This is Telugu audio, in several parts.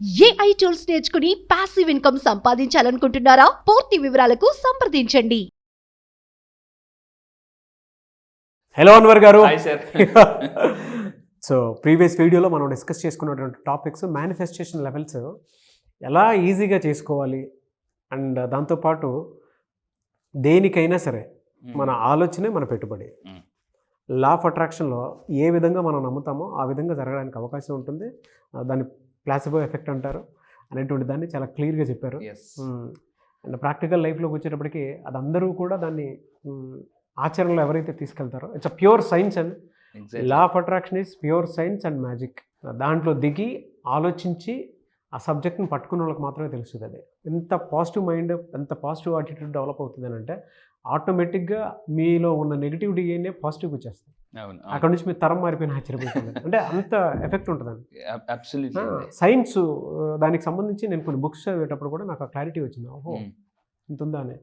ఏఐ టూల్స్ నేర్చుకుని పాసివ్ ఇన్కమ్ సంపాదించాలనుకుంటున్నారా? పూర్తి వివరాలకు సంప్రదించండి. హలో అన్వర్ గారు. Hi sir. సో ప్రీవియస్ వీడియోలో మనం డిస్కస్ చేసుకున్నటువంటి టాపిక్స్ మేనిఫెస్టేషన్ లెవెల్స్ ఎలా ఈజీగా చేసుకోవాలి అండ్ దాంతోపాటు దేనికైనా సరే మన ఆలోచనే మన పెట్టుబడి. లా ఆఫ్ అట్రాక్షన్లో ఏ విధంగా మనం నమ్ముతామో ఆ విధంగా జరగడానికి అవకాశం ఉంటుంది. దాన్ని ప్లాసిబో ఎఫెక్ట్ అంటారు అనేటువంటి దాన్ని చాలా క్లియర్గా చెప్పారు. అండ్ ప్రాక్టికల్ లైఫ్లోకి వచ్చేటప్పటికి అది అందరూ కూడా దాన్ని ఆచరణలో ఎవరైతే తీసుకెళ్తారో it's a pure science and law of attraction is pure science and magic. దాంట్లో దిగి ఆలోచించి ఆ సబ్జెక్ట్ని పట్టుకున్న వాళ్ళకి మాత్రమే తెలుస్తుంది. అది ఎంత పాజిటివ్ మైండ్, ఎంత పాజిటివ్ యాటిట్యూడ్ డెవలప్ అవుతుంది అని అంటే ఆటోమేటిక్గా మీలో ఉన్న నెగిటివ్ డిఎన్ఏ పాజిటివ్గా వచ్చేస్తుంది. అక్కడ నుంచి మీ తరం మారిపోయిన ఆశ్చర్యపోతుంది. అంటే అంత ఎఫెక్ట్ ఉంటుందండి. సైన్స్ దానికి సంబంధించి నేను కొన్ని బుక్స్ చదివేటప్పుడు కూడా నాకు ఆ క్లారిటీ వచ్చింది. ఓహో ఇంత ఉందా అని.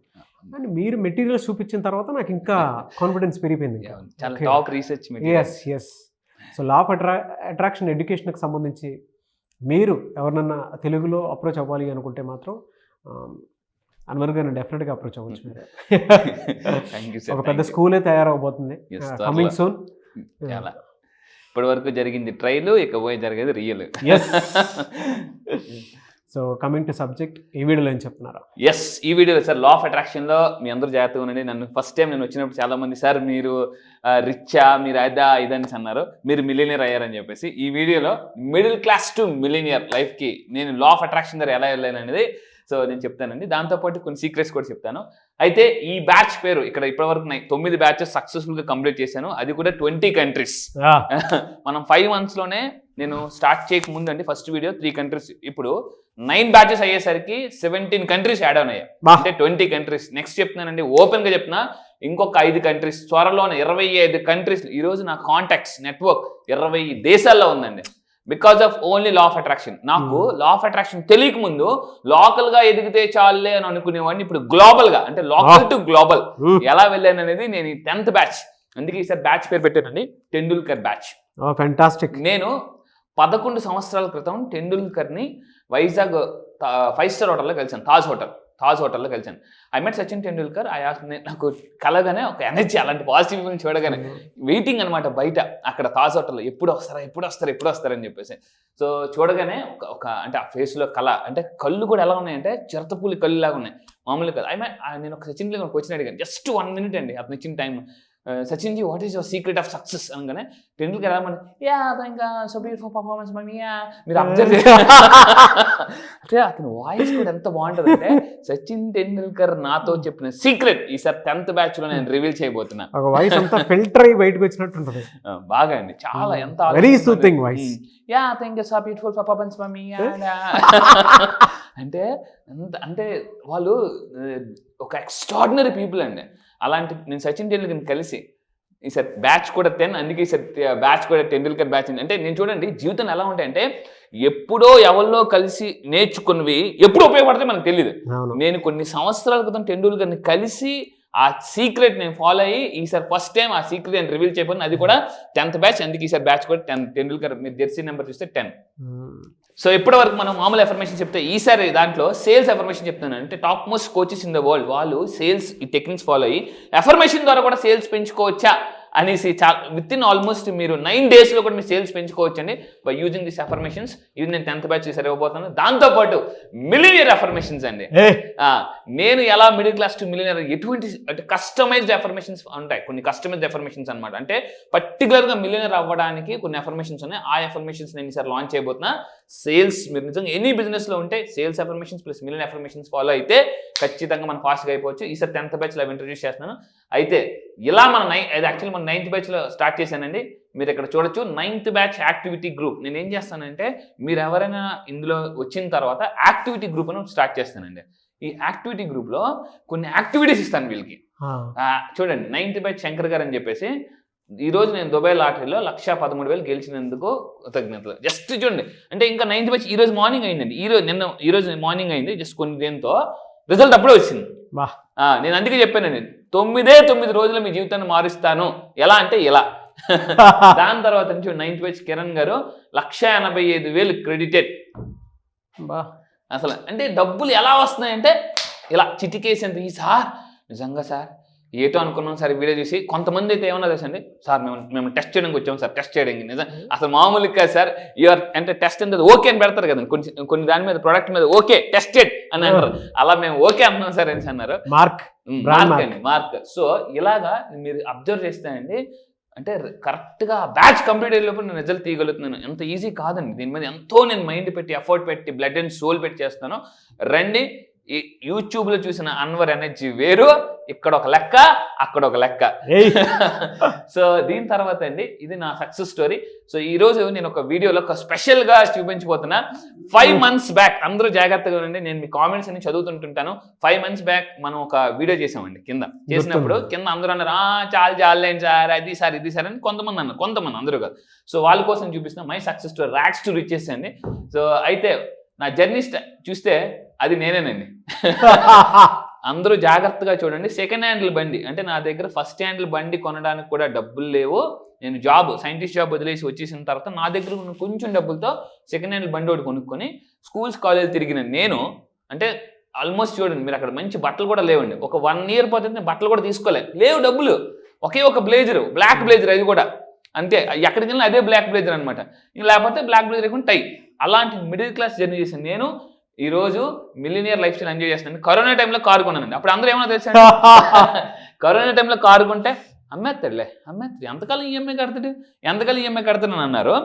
అండ్ మీరు మెటీరియల్స్ చూపించిన తర్వాత నాకు ఇంకా కాన్ఫిడెన్స్ పెరిగిపోయింది. Yes yes. So law of attraction ఎడ్యుకేషన్కి సంబంధించి మీరు ఎవరినన్నా తెలుగులో అప్రోచ్ అవ్వాలి అనుకుంటే మాత్రం అన్వర్ గారిని డెఫినెట్గా అప్రోచ్ అవ్వచ్చు. మీరు ఒక పెద్ద స్కూలే తయారవబోతుంది కమింగ్ సూన్. ఇప్పటి వరకు జరిగింది ట్రైల్, ఇక పోయి జరిగేది real. So coming to subject, ఈ వీడియోలో ఏం చెప్తున్నారా? ఎస్, ఈ వీడియోలో సార్ లా ఆఫ్ అట్రాక్షన్లో మీ అందరూ జాగ్రత్తగా ఉండండి. నన్ను ఫస్ట్ టైం నేను వచ్చినప్పుడు చాలామంది సార్ మీరు రిచ్చా, మీరు అదా ఇదని అన్నారు, మీరు మిలియనియర్ అయ్యారని చెప్పేసి. ఈ వీడియోలో మిడిల్ క్లాస్ టు మిలియనియర్ లైఫ్కి నేను లా ఆఫ్ అట్రాక్షన్ ద్వారా ఎలా వెళ్ళాను అనేది సో నేను చెప్తానండి. దాంతోపాటు కొన్ని సీక్రెట్స్ కూడా చెప్తాను. అయితే ఈ బ్యాచ్ పేరు ఇక్కడ ఇప్పటివరకు 9 బ్యాచెస్ సక్సెస్ఫుల్గా కంప్లీట్ చేశాను, అది కూడా 20 కంట్రీస్. మనం 5 monthsలోనే నేను స్టార్ట్ చేయక ముందు అండి ఫస్ట్ వీడియో 3 కంట్రీస్, ఇప్పుడు 9 బ్యాచెస్ అయ్యేసరికి 17 కంట్రీస్ యాడ్ అవునాయి, అంటే 20 కంట్రీస్. నెక్స్ట్ చెప్తున్నానండి, ఓపెన్గా చెప్తున్నా, ఇంకొక 5 కంట్రీస్ త్వరలోనే 25 కంట్రీస్. ఈరోజు నా కాంటాక్ట్స్ నెట్వర్క్ 20 దేశాల్లో ఉందండి. Because of only law of attraction. నాకు లా ఆఫ్ అట్రాక్షన్ తెలియక ముందు లోకల్ గా ఎదిగితే చాలే అని అనుకునేవాడిని, ఇప్పుడు గ్లోబల్ గా, అంటే లోకల్ టు గ్లోబల్ ఎలా వెళ్ళాను అనేది నేను 10th బ్యాచ్. అందుకే ఈసారి బ్యాచ్ పేరు పెట్టానండి, టెండూల్కర్ బ్యాచ్. ఫ్యాంటాస్టిక్. నేను 11 సంవత్సరాల క్రితం టెండూల్కర్ని వైజాగ్ 5-star హోటల్లో కలిసాను, తాజ్ హోటల్లో కలిసాను. I met Sachin Tendulkar. నాకు కలగానే ఒక ఎనర్జీ, అలాంటి పాజిటివ్ చూడగానే వెయిటింగ్ అనమాట బయట అక్కడ తాజ్ హోటల్లో, ఎప్పుడు వస్తారని చెప్పేసి. సో చూడగానే ఒక అంటే ఆ ఫేస్లో కళ, అంటే కళ్ళు కూడా ఎలా ఉన్నాయంటే చిరతపూలి కళ్ళు లాగా ఉన్నాయి, మామూలు కదా. నేను ఒక సచిన్ క్వశ్చన్ అడిగాను, జస్ట్ 1 minute అండి అతను ఇచ్చిన time. Sachin ji, what is your secret of success అనగానే టెండూల్కర్ ఎలా ఇంకా సో బ్యూటిఫుల్ పర్ఫార్మెన్స్ మీరు అబ్జర్వ్ అంటే అతని వాయిస్ కూడా ఎంత బాగుంటుంది అంటే, సచిన్ టెండూల్కర్ నాతో చెప్పిన సీక్రెట్ ఈసారి 10th బ్యాచ్ లో నేను రివీల్ చేయబోతున్నా. వాయిస్ అంతా ఫిల్టర్ అయ్యి బయటకు వచ్చినట్టు ఉంటుంది. బాగా అండి, చాలా ఎంత very soothing voice. So beautiful performance అంటే వాళ్ళు ఒక ఎక్స్ట్రాడినరీ పీపుల్ అండి. అలాంటి నేను సచిన్ టెండూల్కర్ని కలిసి ఈసారి బ్యాచ్ కూడా 10, అందుకే ఈసారి బ్యాచ్ కూడా టెండూల్కర్ బ్యాచ్. అంటే నేను చూడండి జీవితం ఎలా ఉంటాయంటే, ఎప్పుడో ఎవరిలో కలిసి నేర్చుకున్నవి ఎప్పుడు ఉపయోగపడితే మనకు తెలియదు. నేను కొన్ని సంవత్సరాల క్రితం టెండూల్కర్ని కలిసి ఆ సీక్రెట్ నేను ఫాలో అయ్యి ఈసారి ఫస్ట్ టైం ఆ సీక్రెట్ నేను రివీల్ చేయబోతున్నాను, అది కూడా 10th బ్యాచ్. అందుకే ఈసారి బ్యాచ్ కూడా 10 టెండూల్కర్. మీరు జెర్సీ నెంబర్ చూస్తే 10. సో ఇప్పటి వరకు మనం మామూలు ఎఫర్మేషన్ చెప్తే, ఈసారి దాంట్లో సేల్స్ ఎఫర్మేషన్ చెప్తున్నాను. అంటే top most coaches in the world వాళ్ళు సేల్స్ ఈ టెక్నిక్స్ ఫాలో అయ్యి ఎఫర్మేషన్ ద్వారా కూడా సేల్స్ పెంచుకోవచ్చా అనేసి విత్ ఇన్ ఆల్మోస్ట్ మీరు 9 daysలో కూడా మీరు సేల్స్ పెంచుకోవచ్చండి బై యూజింగ్ దిస్ ఎఫర్మేషన్స్. ఇది నేను 10th బ్యాచ్ ఈసారి ఇవ్వబోతున్నాను. దాంతోపాటు మిలియనియర్ ఎఫర్మేషన్స్ అండి. నేను ఎలా మిడిల్ క్లాస్ టు మిలియనియర్, ఎటువంటి అంటే కస్టమైజ్డ్ ఎఫర్మేషన్స్ ఉంటాయి, కొన్ని కస్టమైజ్డ్ ఎఫర్మేషన్స్ అనమాట. అంటే పర్టికులర్గా మిలియనియర్ అవ్వడానికి కొన్ని ఎఫర్మేషన్స్ ఉన్నాయి. ఆ ఎఫర్మేషన్స్ నేను ఈసారి లాంచ్ చేయబోతున్నా. సేల్స్ మీరు నిజంగా ఎనీ బిజినెస్లో ఉంటే sales affirmations plus million affirmations follow అయితే ఖచ్చితంగా మనం ఫాస్ట్గా అయిపోవచ్చు. ఈసారి 10th బ్యాచ్లో అవి ఇంట్రడ్యూస్ చేస్తున్నాను. అయితే ఇలా యాక్చువల్లీ మన 9th బ్యాచ్లో స్టార్ట్ చేశానండి. మీరు ఇక్కడ చూడొచ్చు 9th బ్యాచ్ యాక్టివిటీ గ్రూప్. నేను ఏం చేస్తానంటే, మీరు ఎవరైనా ఇందులో వచ్చిన తర్వాత యాక్టివిటీ గ్రూప్ అని స్టార్ట్ చేస్తానండి. ఈ యాక్టివిటీ గ్రూప్లో కొన్ని యాక్టివిటీస్ ఇస్తాను వీళ్ళకి. చూడండి, 9th బ్యాచ్ శంకర్ గారు అని చెప్పేసి, ఈరోజు నేను దుబాయ్ లాటరీలో 1,13,000 గెలిచినందుకు కృతజ్ఞతలు. జస్ట్ చూడండి, అంటే ఇంకా 9th బ్యాచ్ ఈరోజు మార్నింగ్ అయిందండి. ఈరోజు మార్నింగ్ అయింది. జస్ట్ కొన్ని దేంతో రిజల్ట్ అప్పుడే వచ్చింది. నేను అందుకే చెప్పానండి, 9 రోజులు మీ జీవితాన్ని మారుస్తాను. ఎలా అంటే ఇలా. దాని తర్వాత నుంచి 9th బ్యాచ్ కిరణ్ గారు 1,85,000 క్రెడిటెడ్. అసలు అంటే డబ్బులు ఎలా వస్తున్నాయంటే ఇలా చిటికేసేంత ఈ సార్ నిజంగా సార్ ఏటో అనుకున్నాం సార్ వీడియో చూసి. కొంతమంది అయితే ఏమన్నా తెలుసండి, సార్ మేము టెస్ట్ చేయడానికి వచ్చాము సార్, టెస్ట్ చేయడానికి నిజం అసలు మామూలు కాదు సార్. యూఆర్ అంటే టెస్ట్ అనేది ఓకే అని పెడతారు కదండి కొన్ని దాని మీద ప్రొడక్ట్ మీద ఓకే టెస్టెడ్ అని అంటారు. అలా మేము ఓకే అంటున్నాం సార్ అని అన్నారు. మార్క్ అండి మార్క్. సో ఇలాగా మీరు అబ్జర్వ్ చేస్తే అండి అంటే కరెక్ట్గా బ్యాచ్ కంప్లీట్ అయ్యేలోపు నేను రిజల్ట్ తీయగలుగుతున్నాను. ఎంత ఈజీ కాదండి. దీని మీద ఎంతో నేను మైండ్ పెట్టి ఎఫర్ట్ పెట్టి బ్లడ్ అండ్ సోల్ పెట్టి చేస్తాను. రండి, ఈ యూట్యూబ్లో చూసిన అన్వర్ ఎనర్జీ వేరు, ఇక్కడ ఒక లెక్క అక్కడ ఒక లెక్క. సో దీని తర్వాత అండి ఇది నా సక్సెస్ స్టోరీ. సో ఈరోజు నేను ఒక వీడియోలో ఒక స్పెషల్గా చూపించబోతున్నా. 5 months బ్యాక్, అందరూ జాగ్రత్తగా ఉండండి, నేను మీ కామెంట్స్ అన్ని చదువుతుంటుంటాను. 5 months బ్యాక్ మనం ఒక వీడియో చేసామండి. చేసినప్పుడు కింద అందరూ అన్నారు చాలేండి సార్, అది సార్ ఇది సార్ అని కొంతమంది అన్నారు, కొంతమంది అందరూ కాదు. సో వాళ్ళ కోసం చూపిస్తున్నా my success story, racks to riches అండి. సో అయితే నా జర్నీ చూస్తే అది నేనేనండి. అందరూ జాగ్రత్తగా చూడండి. సెకండ్ హ్యాండిల్ బండి అంటే నా దగ్గర ఫస్ట్ హ్యాండిల్ బండి కొనడానికి కూడా డబ్బులు లేవు. నేను సైంటిస్ట్ జాబ్ వదిలేసి వచ్చేసిన తర్వాత నా దగ్గర ఉన్న కొంచెం డబ్బులతో సెకండ్ హ్యాండిల్ బండి ఒకటి కొనుక్కొని స్కూల్స్ కాలేజ్ తిరిగిన నేను అంటే ఆల్మోస్ట్ చూడండి మీరు అక్కడ మంచి బట్టలు కూడా లేవండి. ఒక 1 year పోతే నేను బట్టలు కూడా లేవు డబ్బులు. ఒకే ఒక బ్లేజరు, బ్లాక్ బ్లేజర్, అది కూడా అంతే. ఎక్కడికి వెళ్ళినా అదే బ్లాక్ బ్లేజర్ అనమాట. లేకపోతే బ్లాక్ బ్లేజర్ లేకుండా టై. అలాంటి మిడిల్ క్లాస్ జర్నీ చేశాను నేను. ఈరోజు మిలినియర్ లైఫ్ స్టైల్ ఎంజాయ్ చేస్తున్నాను. కరోనా టైంలో కారు కొన్నానండి. అప్పుడు అందరూ ఏమన్నా తెలుసా, కరోనా టైంలో కారు కొంటే అమ్మేస్తాడులే ఎంతకాలం ఈఎంఐ కడతాడు అని అన్నారు.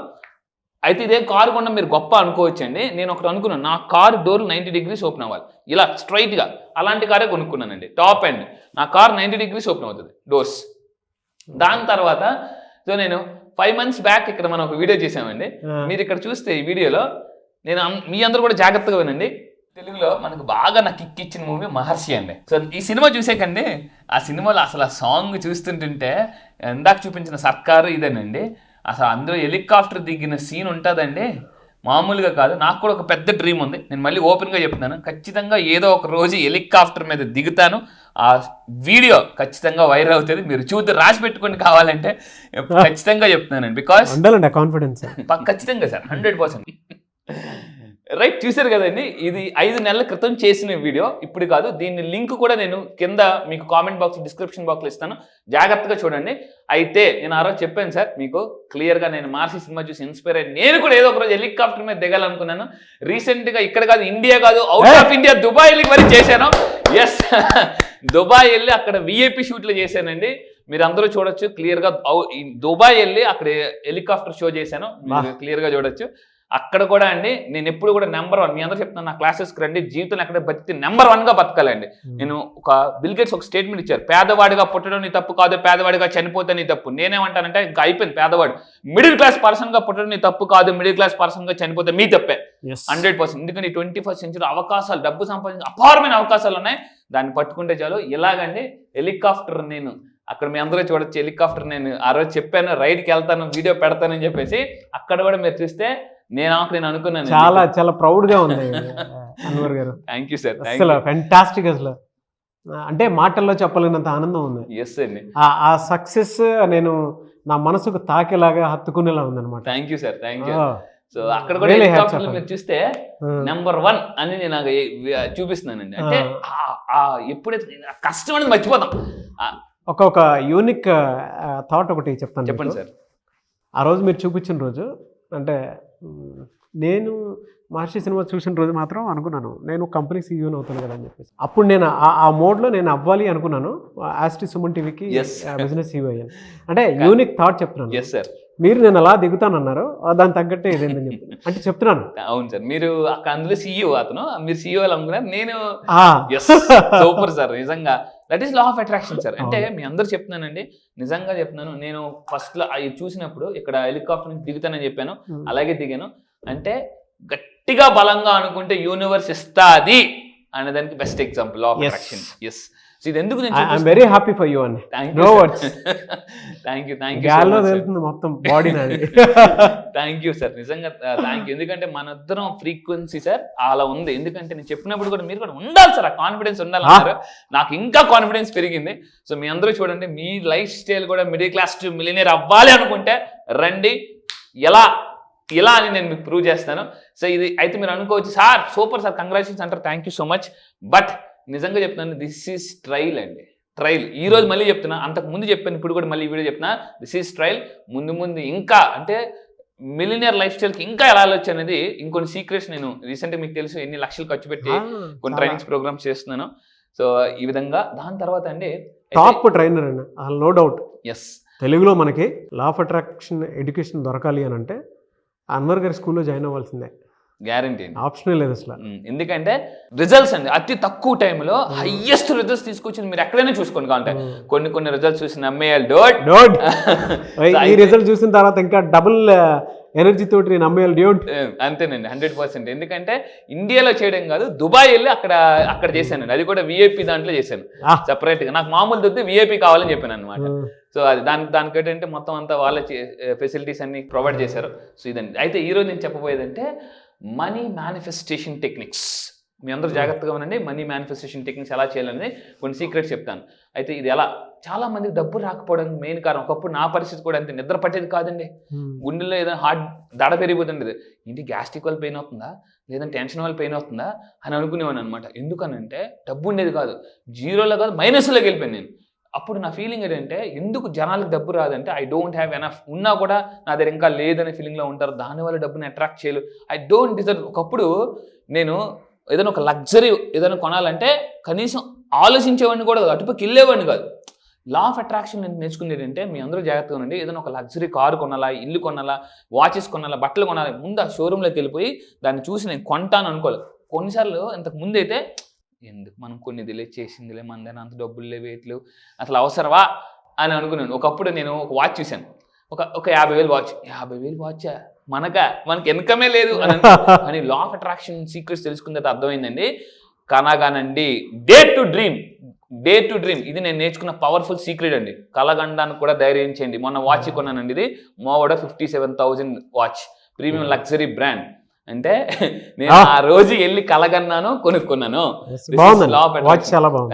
అయితే ఇదే కారు కొన్న మీరు గొప్ప అనుకోవచ్చండి. నేను ఒకటి అనుకున్నాను, నా కారు డోర్ 90 degrees ఓపెన్ అవ్వాలి ఇలా స్ట్రైట్గా. అలాంటి కారే కొనుక్కున్నానండి, టాప్ అండ్. నా కార్ 90 degrees ఓపెన్ అవుతుంది డోర్స్. దాని తర్వాత సో నేను 5 months బ్యాక్ ఇక్కడ మనం ఒక వీడియో చేసామండి. మీరు ఇక్కడ చూస్తే ఈ వీడియోలో నేను మీ అందరూ కూడా జాగ్రత్తగా వినండి. తెలుగులో మనకు బాగా నాకు కిక్ ఇచ్చిన మూవీ మహర్షి అండి. సో ఈ సినిమా చూసాకండి, ఆ సినిమాలో అసలు ఆ సాంగ్ చూస్తుంటుంటే ఇందాక చూపించిన సర్కారు ఇదేనండి. అసలు అందులో హెలికాప్టర్ దిగిన సీన్ ఉంటుందండి, మామూలుగా కాదు. నాకు కూడా ఒక పెద్ద డ్రీమ్ ఉంది. నేను మళ్ళీ ఓపెన్గా చెప్తున్నాను, ఖచ్చితంగా ఏదో ఒక రోజు హెలికాప్టర్ మీద దిగుతాను. ఆ వీడియో ఖచ్చితంగా వైరల్ అవుతుంది. మీరు చూద్దాం, రాసి పెట్టుకొని కావాలంటే ఖచ్చితంగా చెప్తున్నానండి. బికాస్ కాన్ఫిడెన్స్ ఖచ్చితంగా సార్ 100%. రైట్, చూసారు కదండి. ఇది 5 నెలల క్రితం చేసిన వీడియో, ఇప్పుడు కాదు. దీని లింక్ కూడా నేను కింద మీకు కామెంట్ బాక్స్, డిస్క్రిప్షన్ బాక్స్లో ఇస్తాను, జాగ్రత్తగా చూడండి. అయితే నేను ఆ రోజు చెప్పాను సార్ మీకు క్లియర్గా, నేను మహర్షి సినిమా చూసి ఇన్స్పైర్ అయ్యి నేను కూడా ఏదో ఒక రోజు హెలికాప్టర్ మీద దిగాలనుకున్నాను. రీసెంట్గా ఇక్కడ కాదు, ఇండియా కాదు, అవుట్ ఆఫ్ ఇండియా దుబాయ్ వెళ్ళి మరి చేశాను. ఎస్, దుబాయ్ వెళ్ళి అక్కడ విఐపి షూట్లు చేశానండి. మీరు అందరూ చూడొచ్చు క్లియర్గా. దుబాయ్ వెళ్ళి అక్కడ హెలికాప్టర్ షో చేశాను, మీరు క్లియర్గా చూడొచ్చు. అక్కడ కూడా అండి నేను ఎప్పుడు కూడా నెంబర్ 1, మీ అందరూ చెప్తున్నాను, నా క్లాసెస్కి రండి, జీవితంలో ఎక్కడ బతికి నెంబర్ 1గా బతకాలండి. నేను ఒక బిల్ గేట్స్ ఒక స్టేట్మెంట్ ఇచ్చారు, పేదవాడిగా పుట్టడం నీ తప్పు కాదు, పేదవాడిగా చనిపోతే నీ తప్పు. నేనేమంటానంటే ఇంకా అయిపోయింది, పేదవాడు మిడిల్ క్లాస్ పర్సన్గా పుట్టడం నీ తప్పు కాదు, మిడిల్ క్లాస్ పర్సన్గా చనిపోతే మీ తప్పే 100%. ఎందుకంటే 21st century అవకాశాలు, డబ్బు సంపాదించే అపారమైన అవకాశాలు ఉన్నాయి, దాన్ని పట్టుకుంటే చాలు. ఇలాగండి హెలికాప్టర్ నేను అక్కడ మీ అందరూ చూడొచ్చు. హెలికాప్టర్ నేను ఆ రోజు చెప్పాను, రైడ్కి వెళ్తాను, వీడియో పెడతానని చెప్పేసి. అక్కడ కూడా మీరు చూస్తే నేను అనుకున్నాను, చాలా ప్రౌడ్ గా ఉంది అన్వర్ గారు. థ్యాంక్ యూ సార్, అసలు ఫెంటాస్టిక్. అసలు అంటే మాటల్లో చెప్పలేనంత ఆనందం ఉంది. ఎస్ అండి, ఆ సక్సెస్ నేను నా మనసుకు తాకేలాగా హత్తుకునేలా ఉంది అనమాట. Thank you sir, thank you. So అక్కడ కూడా హెలికాప్టర్ మీరు చూస్తే నెంబర్ 1 అని నేను చూపిస్తున్నానండి. అంటే ఎప్పుడైతే కష్టం అనేది మర్చిపోతాం. ఒక యూనిక్ థాట్ ఒకటి చెప్తాను. చెప్పండి సార్. ఆ రోజు మీరు చూపించిన రోజు అంటే నేను మహర్షి సినిమా చూసిన రోజు మాత్రం అనుకున్నాను నేను కంపెనీ సీఈఓని అవుతాను కదా అని చెప్పేసి. అప్పుడు నేను ఆ మోడ్లో నేను అవ్వాలి అనుకున్నాను. యాస్టి సుమన్ టీవీకి బిజినెస్ సీఈఓ అయ్యాను. అంటే యూనిక్ థాట్ చెప్తున్నాను. ఎస్ సార్, మీరు నేను అలా దిగుతానన్నారు, దాని తగ్గట్టే ఇదేందని చెప్పి అంటే చెప్తున్నాను. అవును సార్, మీరు అక్కడ అందులో సీఈఓ, అతను మీరు సీఈఓ అనుకున్నారు, నేను సూపర్ సార్. నిజంగా that is law of attraction sir. అంటే మీ అందరూ చెప్తున్నానండి, నిజంగా చెప్తున్నాను. నేను ఫస్ట్లో అవి చూసినప్పుడు ఇక్కడ హెలికాప్టర్ నుంచి దిగుతానని చెప్పాను, అలాగే దిగాను. అంటే గట్టిగా బలంగా అనుకుంటే యూనివర్స్ ఇస్తాది అనేదానికి best example law of attraction. Yes, ఇది ఎందుకు నేను వెరీ హ్యాపీ ఫర్ యూ అండి. థ్యాంక్ యూ మొత్తం బాడీ థ్యాంక్ యూ సార్, నిజంగా థ్యాంక్ యూ. ఎందుకంటే మనిద్దరం ఫ్రీక్వెన్సీ సార్ అలా ఉంది. ఎందుకంటే నేను చెప్పినప్పుడు కూడా మీరు కూడా ఉండాలి సార్, ఆ కాన్ఫిడెన్స్ ఉండాలన్నారు. నాకు ఇంకా కాన్ఫిడెన్స్ పెరిగింది. సో మీ అందరూ చూడండి, మీ లైఫ్ స్టైల్ కూడా మిడిల్ క్లాస్ టు మిలియనర్ అవ్వాలి అనుకుంటే రండి. ఎలా ఇలా అని నేను మీకు ప్రూవ్ చేస్తాను. సో ఇది అయితే మీరు అనుకోవచ్చు, సార్ సూపర్ సార్, కంగ్రాచులేషన్స్ అంటారు, thank you so much. But నిజంగా చెప్తున్నాను, దిస్ ఈజ్ ట్రైల్ అండి, ట్రైల్. ఈ రోజు మళ్ళీ చెప్తున్నా, అంతకు ముందు చెప్పాను, ఇప్పుడు కూడా మళ్ళీ ఈ వీడియో చెప్తున్నా, దిస్ ఈజ్ ట్రైల్. ముందు ఇంకా అంటే మిలినియర్ లైఫ్ స్టైల్కి ఇంకా ఎలా వెళ్ళొచ్చు అనేది ఇంకొన్ని సీక్రెట్స్ నేను రీసెంట్గా మీకు తెలుసు ఎన్ని లక్షలు ఖర్చు పెట్టి కొన్ని ట్రైనింగ్స్ ప్రోగ్రామ్స్ చేస్తున్నాను. సో ఈ విధంగా దాని తర్వాత అండి టాప్ ట్రైనర్ అండి, నో డౌట్. ఎస్, తెలుగులో మనకి లా ఆఫ్ అట్రాక్షన్ ఎడ్యుకేషన్ దొరకాలి అని అంటే అన్వర్ గారి స్కూల్లో జాయిన్ అవ్వాల్సిందే, గ్యారంటీ, ఆప్షనే లేదు అసలు. ఎందుకంటే రిజల్ట్స్ అండి అతి తక్కువ టైంలో హైయెస్ట్ రిజల్ట్స్ తీసుకొచ్చింది మీరు ఎక్కడైనా చూసుకోండి. కావాలంటే కొన్ని రిజల్ట్స్ చూసి నమ్మేయాలి, డోట్. ఈ రిజల్ట్ చూసిన తర్వాత ఇంకా డబుల్ ఎనర్జీ తోటి నేను నమ్మేయాలి, డోట్. అంతేనండి, 100%. ఎందుకంటే ఇండియాలో చేయడం కాదు, దుబాయ్ వెళ్ళి అక్కడ చేశానండి, అది కూడా విఐపి దాంట్లో చేశాను సెపరేట్ గా. నాకు మామూలు దొద్దు విఐపి కావాలని చెప్పాను అనమాట. సో అది దానికి ఏంటంటే మొత్తం అంతా వాళ్ళ ఫెసిలిటీస్ అన్ని ప్రొవైడ్ చేశారు. సో ఇదండి. అయితే ఈ రోజు నేను చెప్పబోయేదంటే మనీ మేనిఫెస్టేషన్ టెక్నిక్స్. మీ అందరూ జాగ్రత్తగా ఉండండి. మనీ మేనిఫెస్టేషన్ టెక్నిక్స్ ఎలా చేయాలనేది కొన్ని సీక్రెట్స్ చెప్తాను. అయితే ఇది ఎలా, చాలా మందికి డబ్బు రాకపోవడానికి మెయిన్ కారణం, ఒకప్పుడు నా పరిస్థితి కూడా అంతే, నిద్ర పట్టేది కాదండి, గుండెల్లో ఏదైనా హార్ట్ దడ పెరిగిపోతుండేది, ఇంటి గ్యాస్ట్రిక్ వల్ల పెయిన్ అవుతుందా, లేదంటే టెన్షన్ వల్ల పెయిన్ అవుతుందా అని అనుకునేవాడిని అనమాట. ఎందుకనంటే డబ్బు ఉండేది కాదు, జీరోలో కాదు మైనస్లోకి వెళ్ళిపోయాను నేను. అప్పుడు నా ఫీలింగ్ ఏంటంటే ఎందుకు జనాలకు డబ్బు రాదంటే ఐ డోంట్ హ్యావ్ ఎనఫ్, ఉన్నా కూడా నా దగ్గర ఇంకా లేదనే ఫీలింగ్లో ఉంటారు, దానివల్ల డబ్బుని అట్రాక్ట్ చేయలేదు, ఐ డోంట్ డిజర్వ్. ఒకప్పుడు నేను ఏదైనా ఒక లగ్జరీ ఏదైనా కొనాలంటే కనీసం ఆలోచించేవాడిని కూడా కాదు, అటుపైకి వెళ్ళేవాడిని కాదు. లా ఆఫ్ అట్రాక్షన్ నేను నేర్చుకునేది అంటే మీ అందరూ జాగ్రత్తగా ఉండండి. ఏదైనా ఒక లగ్జరీ కారు కొనాలా, ఇల్లు కొనాలా, వాచెస్ కొనాలా, బట్టలు కొనాలి, ముందు ఆ షోరూంలోకి వెళ్ళిపోయి దాన్ని చూసి నేను కొంటాను అనుకోలేదు. కొన్నిసార్లు ఇంతకు ముందు అయితే ఎందుకు మనం కొన్ని డిలీట్ చేసిందిలే, మన దగ్గర అంత డబ్బులు లేవు, వేట్లు అసలు అవసరమా అని అనుకున్నాను. ఒకప్పుడు నేను ఒక వాచ్ చూశాను, ఒక 50,000 వాచ్, 50,000 వాచా, మనకి ఇన్కమే లేదు అని లా ఆఫ్ అట్రాక్షన్ సీక్రెట్స్ తెలుసుకున్న తర్వాత అర్థమైందండి. కనగానండి, డే టు డ్రీమ్. ఇది నేను నేర్చుకున్న పవర్ఫుల్ సీక్రెట్ అండి. కలగండానికి కూడా ధైర్యం చేయండి. మొన్న వాచ్ కొన్నానండి, ఇది మోవడ 57,000 వాచ్, ప్రీమియం లగ్జరీ బ్రాండ్. అంటే నేను ఆ రోజు వెళ్ళి కలగన్నాను, కొనుక్కున్నాను.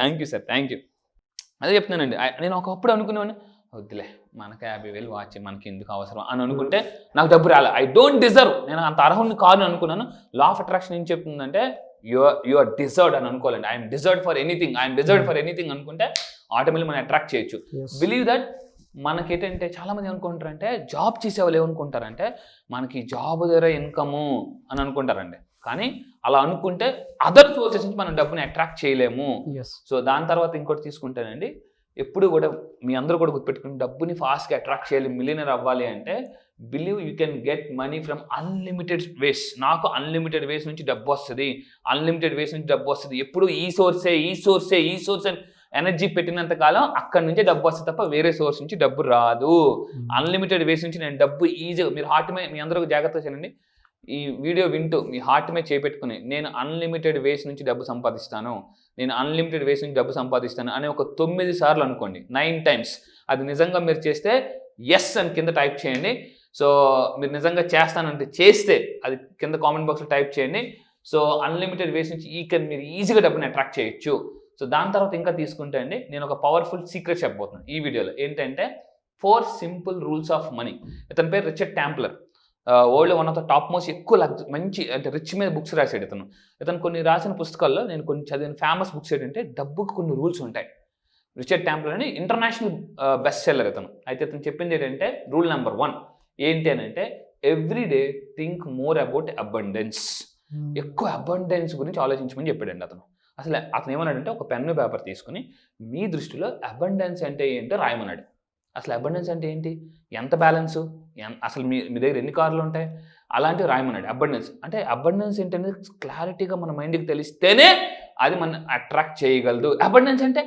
Thank you sir, thank you. అదే చెప్తున్నానండి, నేను ఒకప్పుడు అనుకునేవాడిని, వద్దులే మనకి 50,000 వాచ్ మనకి ఎందుకు అవసరం అని అనుకుంటే నాకు డబ్బు రాలే, ఐ డోంట్ డిజర్వ్, నేను అంత అర్హుని కాదు అనుకున్నాను. లా ఆఫ్ అట్రాక్షన్ ఏం చెప్తుందంటే యు ఆర్ డిజర్వ్డ్ అని అనుకోవాలండి. ఐఎమ్ డిజర్వ్డ్ ఫర్ ఎనీథింగ్ అనుకుంటే ఆటోమేటిక్గా మనం అట్రాక్ట్ చేయొచ్చు. Believe that. మనకేంటంటే చాలామంది ఏమనుకుంటారంటే జాబ్ చేసేవాళ్ళు ఏమనుకుంటారంటే మనకి జాబ్ ద్వారా ఇన్కము అని అనుకుంటారండి. కానీ అలా అనుకుంటే అదర్ సోర్సెస్ నుంచి మనం డబ్బుని అట్రాక్ట్ చేయలేము. సో దాని తర్వాత ఇంకోటి తీసుకుంటానండి, ఎప్పుడు కూడా మీ అందరూ కూడా గుర్తుపెట్టుకుని డబ్బుని ఫాస్ట్గా అట్రాక్ట్ చేయాలి, మిలియనర్ అవ్వాలి అంటే believe you can get money from unlimited ways. నాకు అన్లిమిటెడ్ వేస్ నుంచి డబ్బు వస్తుంది, ఎప్పుడు ఈ సోర్సే అని ఎనర్జీ పెట్టినంత కాలం అక్కడి నుంచే డబ్బు వస్తుంది తప్ప వేరే సోర్స్ నుంచి డబ్బు రాదు. అన్లిమిటెడ్ వేస్ నుంచి నేను డబ్బు ఈజీగా, మీరు హార్ట్ మీద మీ అందరూ జాగ్రత్తగా చేయండి, ఈ వీడియో వింటూ మీ హార్ట్ మీద చేపెట్టుకుని నేను అన్లిమిటెడ్ వేస్ నుంచి డబ్బు సంపాదిస్తాను అని ఒక 9 సార్లు అనుకోండి, 9 times. అది నిజంగా మీరు చేస్తే ఎస్ అని కింద టైప్ చేయండి. సో మీరు నిజంగా చేస్తానంటే చేస్తే అది కింద కామెంట్ బాక్స్లో టైప్ చేయండి. సో అన్లిమిటెడ్ వేస్ నుంచి మీరు ఈజీగా డబ్బుని అట్రాక్ట్ చేయొచ్చు. సో దాని తర్వాత ఇంకా తీసుకుంటే అండి, నేను ఒక పవర్ఫుల్ సీక్రెట్ చెప్పబోతున్నాను ఈ వీడియోలో. ఏంటంటే 4 simple rules ఆఫ్ మనీ. ఇతని పేరు Richard Templar. World one of the top most ఎక్కువ మంచి అంటే రిచ్ మీద బుక్స్ రాశాడు ఇతను కొన్ని రాసిన పుస్తకాల్లో నేను కొన్ని చదివిన ఫేమస్ బుక్స్ ఏంటంటే డబ్బుకు కొన్ని రూల్స్ ఉంటాయి. రిచర్డ్ ట్యాంప్లర్ అని ఇంటర్నేషనల్ బెస్ట్ సెల్లర్ ఇతను. అయితే ఇతను చెప్పింది ఏంటంటే రూల్ నెంబర్ 1 ఏంటి అని అంటే every day think more about abundance. ఎక్కువ అబండెన్స్ గురించి ఆలోచించమని చెప్పాడండి అతను. అతను ఏమన్నాడంటే ఒక పెన్ను పేపర్ తీసుకుని మీ దృష్టిలో అబండెన్స్ అంటే ఏంటో రాయమన్నాడు. అసలు అబండెన్స్ అంటే ఏంటి, ఎంత బ్యాలెన్సు, అసలు మీ దగ్గర ఎన్ని కార్లు ఉంటాయి, అలాంటివి రాయమన్నాడు. అబండెన్స్ ఏంటనేది క్లారిటీగా మన మైండ్కి తెలిస్తేనే అది మనం అట్రాక్ట్ చేయగలదు. అబండెన్స్ అంటే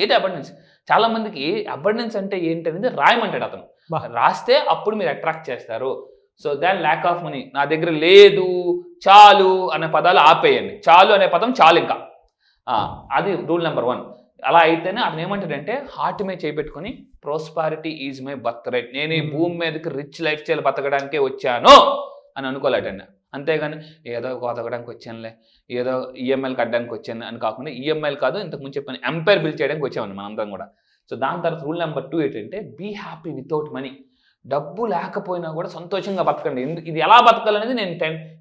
ఏంటి అబండెన్స్? చాలా మందికి అబండెన్స్ అంటే ఏంటనేది రాయమంటాడు అతను. రాస్తే అప్పుడు మీరు అట్రాక్ట్ చేస్తారు. So than lack of money, నా దగ్గర లేదు, చాలు అనే పదాలు ఆపేయండి. చాలు అనే పదం చాలు ఇంకా, అది రూల్ నెంబర్ 1. అలా అయితేనే అతను ఏమంటాడంటే హార్ట్ మీద చేపెట్టుకొని prosperity is my birthright, నేను ఈ భూమి మీదకి రిచ్ లైఫ్ స్టైల్ బతకడానికే వచ్చాను అని అనుకోలేటండి. అంతేగాని ఏదో బతకడానికి వచ్చానులే, ఏదో ఈఎంఐలు కట్టడానికి వచ్చాను అని కాకుండా, ఈఎంఐలు కాదు ఇంతకుముందు చెప్పాను ఎంపైర్ బిల్డ్ చేయడానికి వచ్చామని మనందరం కూడా. సో దాని తర్వాత రూల్ నెంబర్ 2 ఏంటంటే బీ హ్యాపీ వితౌట్ మనీ. డబ్బు లేకపోయినా కూడా సంతోషంగా బతకండి. ఇది ఎలా బతకాలనేది నేను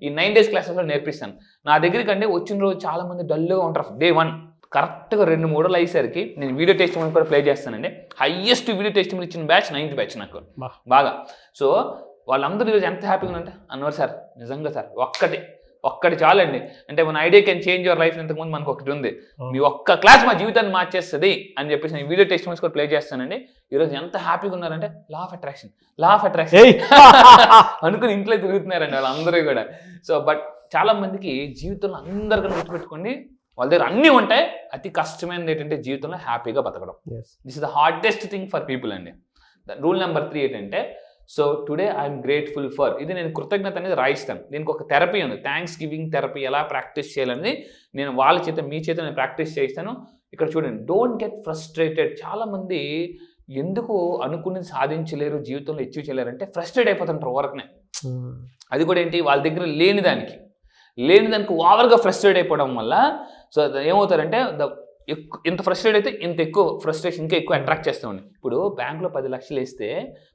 ఈ 9 days క్లాసెస్లో నేర్పిస్తాను. నా దగ్గరికి అంటే వచ్చిన రోజు చాలా మంది డల్గా ఉంటారు. డే 1 కరెక్ట్గా 2-3 అయ్యేసరికి నేను వీడియో టెస్టిమోనీ కూడా ప్లే చేస్తానండి. హైయెస్ట్ వీడియో టెస్టిమోనీ ఇచ్చిన బ్యాచ్ 9th బ్యాచ్ నాకు బాగా. సో వాళ్ళందరూ ఈరోజు ఎంత హ్యాపీగా ఉంటే అన్నారు సార్ నిజంగా సార్ ఒక్కటి చాలండి. అంటే మన idea can change your life. ఇంతకుముందు మనకు ఒకటి ఉంది, మీ ఒక్క క్లాస్ మా జీవితాన్ని మార్చేస్తుంది అని చెప్పేసి నేను వీడియో టెస్టిమోనీస్ కూడా ప్లే చేస్తానండి. ఈరోజు ఎంత హ్యాపీగా ఉన్నారంటే లా ఆఫ్ అట్రాక్షన్ అనుకుని ఇంట్లో తిరుగుతున్నారండి వాళ్ళందరూ కూడా. సో బట్ చాలా మందికి జీవితంలో అందరికన్నా గుర్తుపెట్టుకోండి, వాళ్ళ దగ్గర అన్నీ ఉంటాయి. అతి కష్టమైనది ఏంటంటే జీవితంలో హ్యాపీగా బతకడం. This is the hardest thing for people అండి. రూల్ నెంబర్ 3 ఏంటంటే so today I'm grateful for, ఇది నేను కృతజ్ఞత అనేది రాయిస్తాను. దీనికి ఒక థెరపీ ఉంది, థ్యాంక్స్ గివింగ్ థెరపీ. ఎలా ప్రాక్టీస్ చేయాలనేది నేను వాళ్ళ చేత మీ చేత నేను ప్రాక్టీస్ చేయిస్తాను. ఇక్కడ చూడండి, డోంట్ గెట్ ఫ్రస్ట్రేటెడ్. చాలామంది ఎందుకు అనుకుని సాధించలేరు, జీవితంలో అచీవ్ చేయలేరు అంటే ఫ్రస్ట్రేట్ అయిపోతుంటారు వర్క్నే. అది కూడా ఏంటి, వాళ్ళ దగ్గర లేని దానికి ఓవర్గా ఫ్రస్ట్రేట్ అయిపోవడం వల్ల సో ఏమవుతారంటే ఇంత ఫ్రస్ట్రేట్ అయితే ఇంత ఎక్కువ ఫ్రస్ట్రేషన్ ఇంకా ఎక్కువ అట్రాక్ట్ చేస్తూ ఉంది. ఇప్పుడు బ్యాంకులో 10 లక్షలు వేస్తే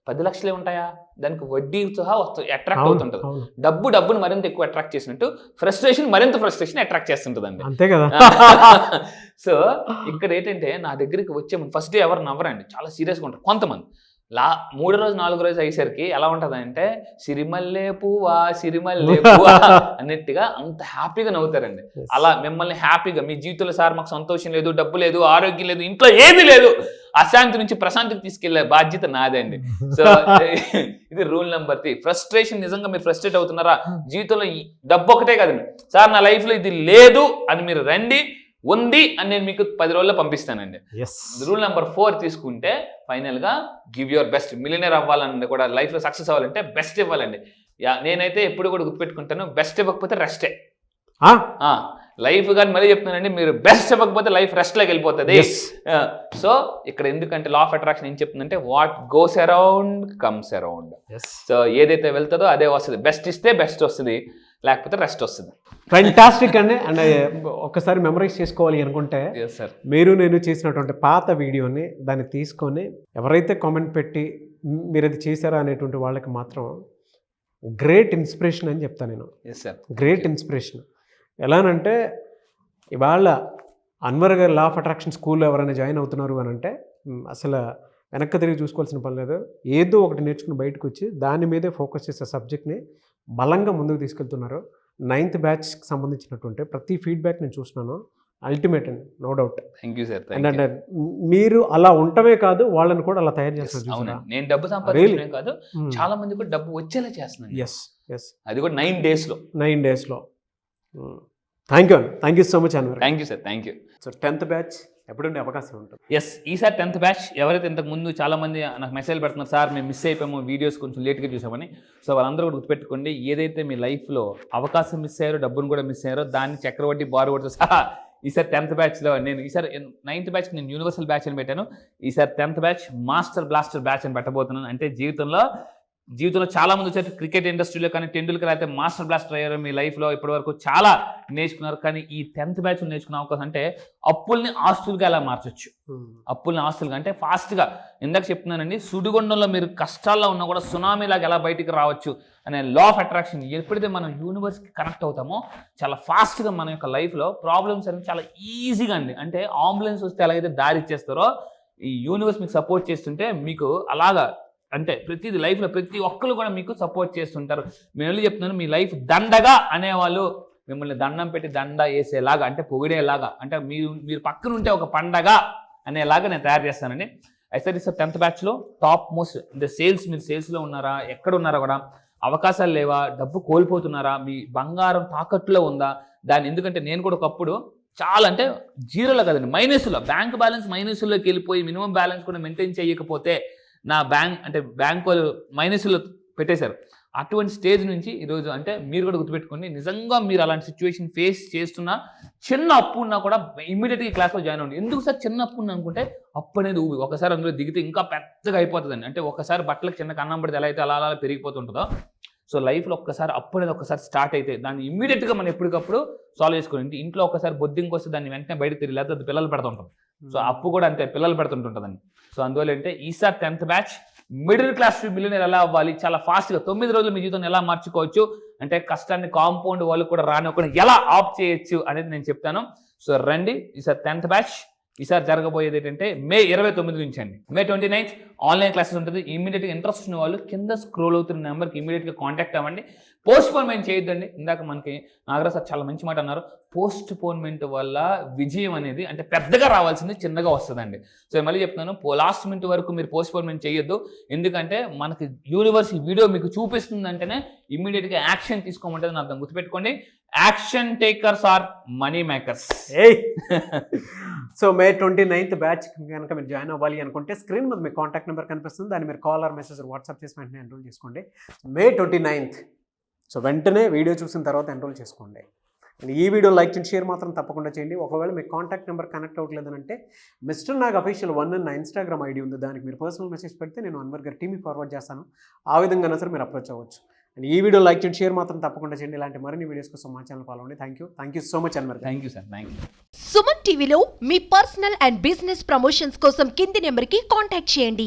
10 లక్షలే ఉంటాయా, దానికి వడ్డీ సహా వస్తుంది, అట్రాక్ట్ అవుతుంటుంది. డబ్బును మరింత ఎక్కువ అట్రాక్ట్ చేసినట్టు మరింత ఫ్రస్ట్రేషన్ అట్రాక్ట్ చేస్తుంటుందండి. అంతే కదా. సో ఇక్కడ ఏంటంటే నా దగ్గరికి వచ్చే ఫస్ట్ డే ఎవరు నవ్వరండి, చాలా సీరియస్గా ఉంటారు. కొంతమంది 3వ రోజు 4వ రోజు అయ్యేసరికి ఎలా ఉంటుంది అంటే సిరిమల్లే పువ్వా అన్నట్టుగా అంత హ్యాపీగా నవ్వుతారండి. అలా మిమ్మల్ని హ్యాపీగా మీ జీవితంలో సార్ మాకు సంతోషం లేదు, డబ్బు లేదు, ఆరోగ్యం లేదు, ఇంట్లో ఏది లేదు, అశాంతి నుంచి ప్రశాంతికి తీసుకెళ్లే బాధ్యత నాదండి. సో ఇది రూల్ నెంబర్ 3. ఫ్రస్ట్రేషన్, నిజంగా మీరు ఫ్రస్ట్రేట్ అవుతున్నారా జీవితంలో, డబ్బు ఒకటే కదండి సార్ నా లైఫ్లో ఇది లేదు అని మీరు రండి, ఉంది అని నేను మీకు 10 రోజుల్లో పంపిస్తానండి. రూల్ నెంబర్ 4 తీసుకుంటే ఫైనల్గా గివ్ యువర్ బెస్ట్. మిలియనర్ అవ్వాలంటే కూడా లైఫ్లో సక్సెస్ అవ్వాలంటే బెస్ట్ ఇవ్వాలండి. నేనైతే ఎప్పుడు కూడా గుర్తుపెట్టుకుంటాను, బెస్ట్ ఇవ్వకపోతే రెస్టే. లైఫ్ కానీ మళ్ళీ చెప్తున్నానండి, మీరు బెస్ట్ ఇవ్వకపోతే లైఫ్ రెస్ట్లోకి వెళ్ళిపోతుంది. సో ఇక్కడ ఎందుకంటే లా ఆఫ్ అట్రాక్షన్ ఏం చెప్తుందంటే what goes around comes around. So ఏదైతే వెళ్తుందో అదే వస్తుంది. బెస్ట్ ఇస్తే బెస్ట్ వస్తుంది, లేకపోతే రెస్ట్ వస్తుంది. ఫ్యాంటాస్టిక్ అండి. అండ్ ఒక్కసారి మెమరైజ్ చేసుకోవాలి అనుకుంటే మీరు నేను చేసినటువంటి పాత వీడియోని దాన్ని తీసుకొని ఎవరైతే కామెంట్ పెట్టి మీరు అది చేశారా అనేటువంటి వాళ్ళకి మాత్రం గ్రేట్ ఇన్స్పిరేషన్ అని చెప్తాను నేను. Great inspiration. ఎలానంటే ఇవాళ అన్వర్ గారు లా ఆఫ్ అట్రాక్షన్ స్కూల్లో ఎవరైనా జాయిన్ అవుతున్నారు అని అంటే అసలు వెనక్కి తిరిగి చూసుకోవాల్సిన పని లేదు. ఏదో ఒకటి నేర్చుకుని బయటకు వచ్చి దాని మీదే ఫోకస్ చేసే సబ్జెక్ట్ని బలంగా ముందుకు తీసుకెళ్తున్నారు. 9th బ్యాచ్కి సంబంధించినటువంటి ప్రతి ఫీడ్బ్యాక్ నేను చూస్తున్నాను. అల్టిమేట్ అండి, no doubt. Thank you sir. అంటే మీరు అలా ఉండటమే కాదు, వాళ్ళని కూడా అలా తయారు చేస్తున్నారు. నేను డబ్బు సంపాదించడమే కాదు, చాలా మంది కూడా డబ్బు వచ్చేలా చేస్తున్నాను. అది కూడా 9 daysలో. Thank you so much Anwar. Thank you sir. Thank you. So 10th batch ఎప్పుడుండే అవకాశం ఉంటుంది? ఈసారి 10th బ్యాచ్ ఎవరైతే ఇంతకు ముందు చాలా మంది నాకు మెసేజ్ పెడుతున్నారు, సార్ మేము మిస్ అయిపోయాము, వీడియోస్ కొంచెం లేట్గా చూసామని. సో వాళ్ళందరూ కూడా గుర్తుపెట్టుకోండి, ఏదైతే మీ లైఫ్లో అవకాశం మిస్ అయ్యారో, డబ్బును కూడా మిస్ అయ్యారో, దాన్ని చక్రవడ్డీ బారువడ్డీ సహా ఈసారి 10th బ్యాచ్లో నేను ఈసారి 9th బ్యాచ్కి నేను యూనివర్సల్ బ్యాచ్ అని పెట్టాను. ఈసారి 10th batch master blaster batch అని పెట్టబోతున్నాను. అంటే జీవితంలో చాలా మంది వచ్చారు క్రికెట్ ఇండస్ట్రీలో, కానీ టెండూల్కర్ అయితే మాస్టర్ బ్లాస్టర్ అయ్యారు. మీ లైఫ్లో ఇప్పటివరకు చాలా నేర్చుకున్నారు, కానీ ఈ 10th బ్యాచ్ నేర్చుకునే అవకాశం అంటే అప్పుల్ని ఆస్తులుగా ఎలా మార్చొచ్చు. అప్పుల్ని ఆస్తులుగా అంటే ఫాస్ట్గా, ఇందాక చెప్తున్నానండి, సుడిగుండంలో మీరు కష్టాల్లో ఉన్నా కూడా సునామీలాగా ఎలా బయటికి రావచ్చు అనే లా ఆఫ్ అట్రాక్షన్. ఎప్పుడైతే మనం యూనివర్స్కి కనెక్ట్ అవుతామో చాలా ఫాస్ట్గా మన యొక్క లైఫ్లో ప్రాబ్లమ్స్ అనేది చాలా ఈజీగా అండి. అంటే అంబులెన్స్ వస్తే ఎలాగైతే దారి ఇచ్చేస్తారో, ఈ యూనివర్స్ మీకు సపోర్ట్ చేస్తుంటే మీకు అలాగా, అంటే ప్రతిది లైఫ్లో ప్రతి ఒక్కరు కూడా మీకు సపోర్ట్ చేస్తుంటారు. మేము వెళ్ళి చెప్తున్నాను, మీ లైఫ్ దండగా అనేవాళ్ళు మిమ్మల్ని దండం పెట్టి దండ వేసేలాగా, అంటే పొగిడేలాగా, అంటే మీరు పక్కన ఉంటే ఒక పండగ అనేలాగా నేను తయారు చేస్తానండి. అయితే 10th బ్యాచ్లో టాప్ మోస్ట్ అంటే మీరు సేల్స్లో ఉన్నారా, ఎక్కడ ఉన్నారా కూడా, అవకాశాలు లేవా, డబ్బు కోల్పోతున్నారా, మీ బంగారం తాకట్టులో ఉందా, దాన్ని ఎందుకంటే నేను కూడా ఒకప్పుడు చాలా అంటే జీరోలో కదండి, మైనస్లో, బ్యాంక్ బ్యాలెన్స్ మైనస్లోకి వెళ్ళిపోయి మినిమం బ్యాలెన్స్ కూడా మెయింటైన్ చేయకపోతే నా బ్యాంక్ వాళ్ళు మైనస్లో పెట్టేశారు. అటువంటి స్టేజ్ నుంచి ఈరోజు అంటే మీరు కూడా గుర్తుపెట్టుకోండి, నిజంగా మీరు అలాంటి సిచ్యువేషన్ ఫేస్ చేస్తున్నా, చిన్న అప్పు ఉన్నా కూడా ఇమ్మీడియట్గా ఈ క్లాస్లో జాయిన్ అవ్వండి. ఎందుకు సార్ చిన్న అప్పు ఉన్నా అనుకుంటే, అప్పు అనేది ఊబి ఒకసారి అందులో దిగితే ఇంకా పెద్దగా అయిపోతుందండి. అంటే ఒకసారి బట్టలకు చిన్న కన్నం పడితే ఎలా అయితే అలా పెరిగిపోతుంటుందో, సో లైఫ్లో ఒక్కసారి అప్పు అనేది ఒకసారి స్టార్ట్ అయితే దాన్ని ఇమ్మీడియట్గా మనం ఎప్పటికప్పుడు సాల్వ్ చేసుకోండి. ఇంట్లో ఒకసారి బొద్దింకి వస్తే దాన్ని వెంటనే బయట తిరిగి, లేకపోతే పిల్లలు పెడుతుంటాం. సో అప్పు కూడా అంతే, పిల్లలు పెడుతుంటుంటుందండి. సో అందువల్ల అంటే ఈసారి 10th batch middle class to millionaire ఎలా అవ్వాలి, చాలా ఫాస్ట్గా 9 రోజులు మీ జీవితాన్ని ఎలా మార్చుకోవచ్చు, అంటే కష్టాన్ని కాంపౌండ్ వాళ్ళు కూడా రానివ్వకుండా ఎలా ఆఫ్ చేయొచ్చు అనేది నేను చెప్తాను. సో రండి, ఈసారి 10th బ్యాచ్. ఈసారి జరగబోయేది ఏంటంటే మే 29 నుంచి అండి. మే 29 ఆన్లైన్ క్లాసెస్ ఉంటుంది. ఇమీడియట్గా ఇంట్రెస్ట్ ఉన్న వాళ్ళు కింద స్క్రోల్ అవుతున్న నెంబర్కి ఇమీడియట్గా కాంటాక్ట్ అవ్వండి. పోస్ట్పోన్మెంట్ చేయొద్దండి. ఇందాక మనకి నాగరాజ్ సార్ చాలా మంచి మాట అన్నారు, పోస్ట్పోన్మెంట్ వల్ల విజయం అనేది అంటే పెద్దగా రావాల్సింది చిన్నగా వస్తుందండి. సో మళ్ళీ చెప్తున్నాను, లాస్ట్ మినిట్ వరకు మీరు పోస్ట్పోన్మెంట్ చేయొద్దు. ఎందుకంటే మనకి యూనివర్స్ ఈ వీడియో మీకు చూపిస్తుందంటేనే ఇమీడియట్గా యాక్షన్ తీసుకోమంటే అర్థం. గుర్తుపెట్టుకోండి, action takers are money makers. So May 29 batch కనుక మీరు జాయిన్ అవ్వాలి అనుకుంటే స్క్రీన్ మీద మీ కాంటాక్ట్ నెంబర్ కనిపిస్తుంది, దాన్ని మీరు కాల్ ఆర్ మెసేజ్ వాట్సాప్ చేసి వెంటనే ఎన్రోల్ చేసుకోండి. మే 29. సో వెంటనే వీడియో చూసిన తర్వాత ఎన్రోల్ చేసుకోండి. అండ్ ఈ వీడియో లైక్ చేయండి, షేర్ మాత్రం తప్పకుండా చేయండి. ఒకవేళ మీ కాంటాక్ట్ నెంబర్ కనెక్ట్ అవ్వట్లేదు అంటే మిస్టర్ నాగ్ అఫీషియల్ 1 నా ఇన్స్టాగ్రామ్ ఐడి ఉంది, దానికి మీరు పర్సనల్ మెసేజ్ పెడితే నేను అన్వర్ గారి టీమ్కి ఫార్వర్డ్ చేస్తాను. ఆ విధంగా సరే మీరు అప్రోచ్ అవ్వచ్చు. అండ్ ఈ వీడియో లైక్ చేయండి, షేర్ మాత్రం తప్పకుండా చేయండి. ఇలాంటి మరిన్ని వీడియోస్ కోసం మా ఛానల్ ఫాలో అవ్వండి. Thank you so much Anwar. Thank you sir, thank you. Suman టీవీలో మీ పర్సనల్ అండ్ బిజినెస్ ప్రమోషన్స్ కోసం కింది నెంబర్కి కాంటాక్ట్ చేయండి.